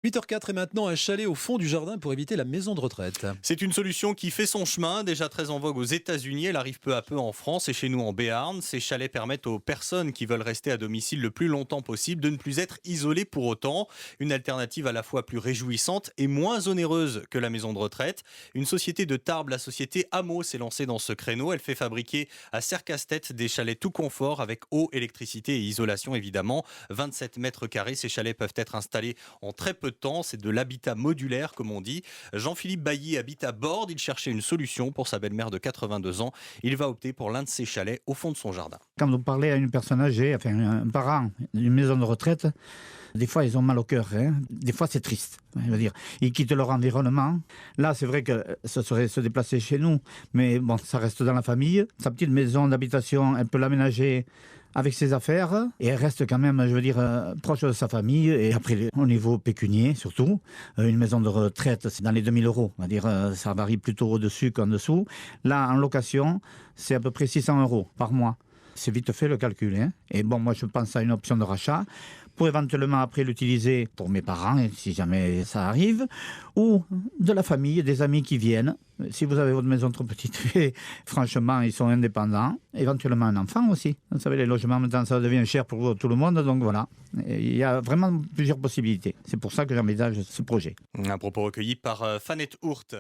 8h04 et maintenant un chalet au fond du jardin pour éviter la maison de retraite. C'est une solution qui fait son chemin, déjà très en vogue aux États-Unis, elle arrive peu à peu en France et chez nous en Béarn. Ces chalets permettent aux personnes qui veulent rester à domicile le plus longtemps possible de ne plus être isolées pour autant. Une alternative à la fois plus réjouissante et moins onéreuse que la maison de retraite. Une société de Tarbes, la société Hameau, s'est lancée dans ce créneau. Elle fait fabriquer à Serre-Castet des chalets tout confort avec eau, électricité et isolation évidemment. 27 mètres carrés, ces chalets peuvent être installés en très peu de temps. C'est de l'habitat modulaire comme on dit. Jean-Philippe Bailly habite à Borde. Il cherchait une solution pour sa belle-mère de 82 ans. Il va opter pour l'un de ses chalets au fond de son jardin. Quand vous parlez à une personne âgée, enfin un parent d'une maison de retraite, des fois ils ont mal au cœur, hein. Des fois c'est triste. Je veux dire, ils quittent leur environnement. Là, c'est vrai que ce serait se déplacer chez nous, mais bon, ça reste dans la famille. Sa petite maison d'habitation, elle peut l'aménager avec ses affaires et elle reste quand même, je veux dire, proche de sa famille. Et après, au niveau pécunier, surtout, une maison de retraite, c'est dans les 2000 euros. On va dire, ça varie plutôt au-dessus qu'en dessous. Là, en location, c'est à peu près 600 euros par mois. C'est vite fait le calcul, hein. Et bon, moi je pense à une option de rachat pour éventuellement après l'utiliser pour mes parents, si jamais ça arrive, ou de la famille, des amis qui viennent. Si vous avez votre maison trop petite, et franchement, ils sont indépendants. Éventuellement un enfant aussi. Vous savez, les logements maintenant, ça devient cher pour tout le monde, donc voilà. Et il y a vraiment plusieurs possibilités. C'est pour ça que j'envisage ce projet. Un propos recueilli par Fanette Hourt.